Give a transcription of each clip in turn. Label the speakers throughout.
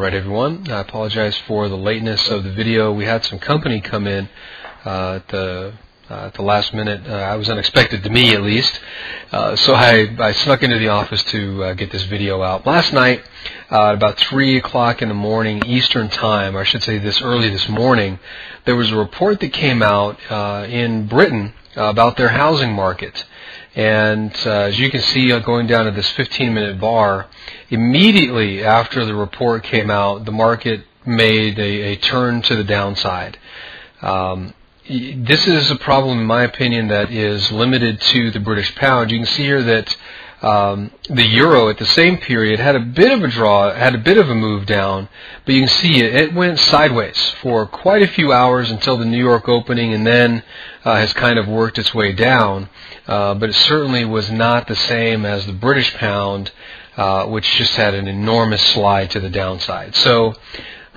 Speaker 1: Alright everyone, I apologize for the lateness of the video. We had some company come in at the last minute. I was unexpected to me at least. So I snuck into the office to get this video out. Last night, about 3 o'clock in the morning Eastern Time, or I should say this early this morning, there was a report that came out in Britain about their housing market. And as you can see, going down to this 15-minute bar, immediately after the report came out, the market made a turn to the downside. This is a problem, in my opinion, that is limited to the British pound. You can see here that the euro at the same period had a bit of a draw, had a bit of a move down, but you can see it went sideways for quite a few hours until the New York opening, and then has kind of worked its way down. But it certainly was not the same as the British pound, which just had an enormous slide to the downside. So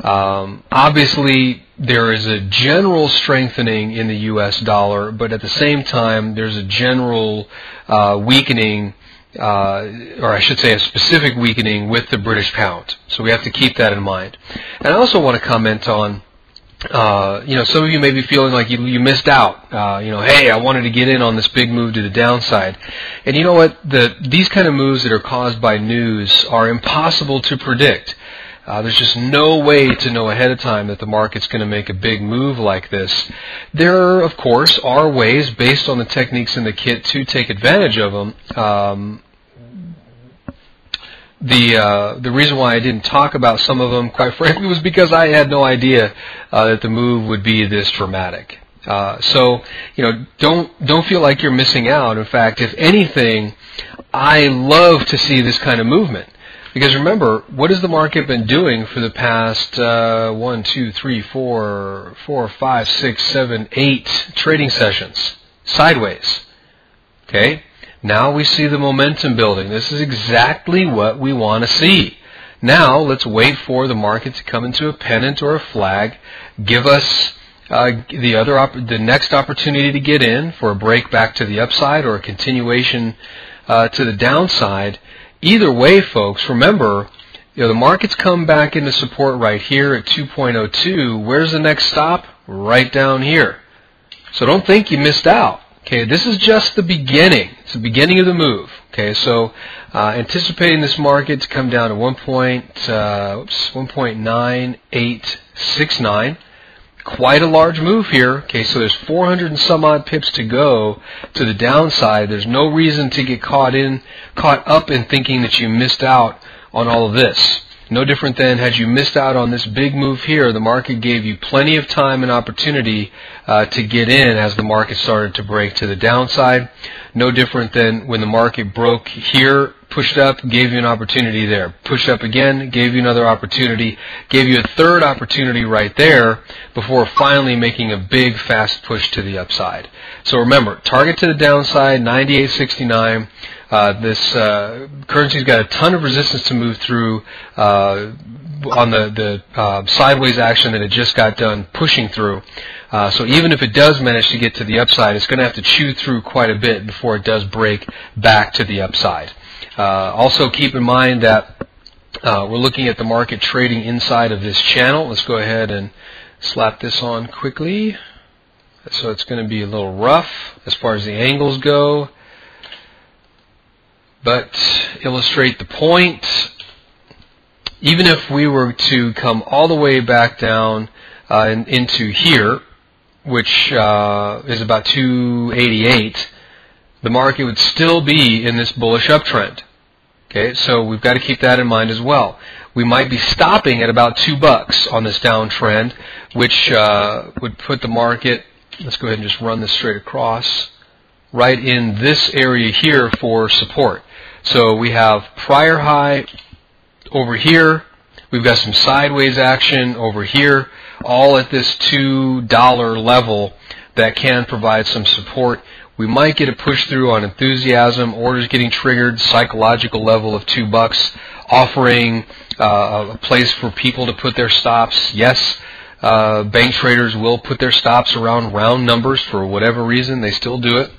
Speaker 1: obviously there is a general strengthening in the US dollar, but at the same time there's a general weakening, or I should say a specific weakening with the British pound. So we have to keep that in mind. And I also want to comment on some of you may be feeling like you missed out. Hey, I wanted to get in on this big move to the downside. And you know what? These kind of moves that are caused by news are impossible to predict. There's just no way to know ahead of time that the market's going to make a big move like this. There, of course, are ways based on the techniques in the kit to take advantage of them. The reason why I didn't talk about some of them, quite frankly, was because I had no idea that the move would be this dramatic. So don't feel like you're missing out. In fact, if anything, I love to see this kind of movement. Because remember, what has the market been doing for the past 1, 2, 3, 4, 5, 6, 7, 8 trading sessions? Sideways. Okay? Now we see the momentum building. This is exactly what we want to see. Now let's wait for the market to come into a pennant or a flag, give us the next opportunity to get in for a break back to the upside or a continuation to the downside. Either way, folks, remember, the market's come back into support right here at 2.02. Where's the next stop? Right down here. So don't think you missed out. Okay, this is just the beginning. It's the beginning of the move. Okay, so anticipating this market to come down to 1.9869. Quite a large move here. Okay, so there's 400 and some odd pips to go to the downside. There's no reason to get caught up in thinking that you missed out on all of this. No different than had you missed out on this big move here, the market gave you plenty of time and opportunity to get in as the market started to break to the downside. No different than when the market broke here, pushed up, gave you an opportunity there. Pushed up again, gave you another opportunity, gave you a third opportunity right there before finally making a big fast push to the upside. So remember, target to the downside, 98.69. This currency's got a ton of resistance to move through on the sideways action that it just got done pushing through. So even if it does manage to get to the upside, it's going to have to chew through quite a bit before it does break back to the upside. Also keep in mind that we're looking at the market trading inside of this channel. Let's go ahead and slap this on quickly. So it's going to be a little rough as far as the angles go, but illustrate the point. Even if we were to come all the way back down into here, which is about 288, the market would still be in this bullish uptrend. Okay, so we've got to keep that in mind as well. We might be stopping at about $2 on this downtrend, which would put the market, let's go ahead and just run this straight across, right in this area here for support. So we have prior high over here, we've got some sideways action over here, all at this $2 level that can provide some support. We might get a push through on enthusiasm, orders getting triggered, psychological level of $2, offering a place for people to put their stops. Yes, bank traders will put their stops around round numbers for whatever reason. They still do it.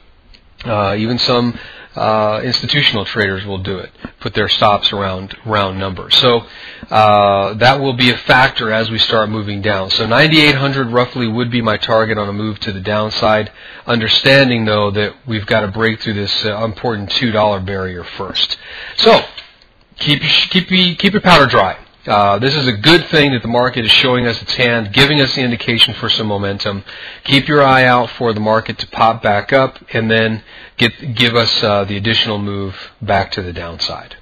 Speaker 1: Even some institutional traders will do it, put their stops around round numbers. So that will be a factor as we start moving down. So 9,800 roughly would be my target on a move to the downside, understanding though that we've got to break through this important $2 barrier first. So keep your powder dry. This is a good thing that the market is showing us its hand, giving us the indication for some momentum. Keep your eye out for the market to pop back up and then give us the additional move back to the downside.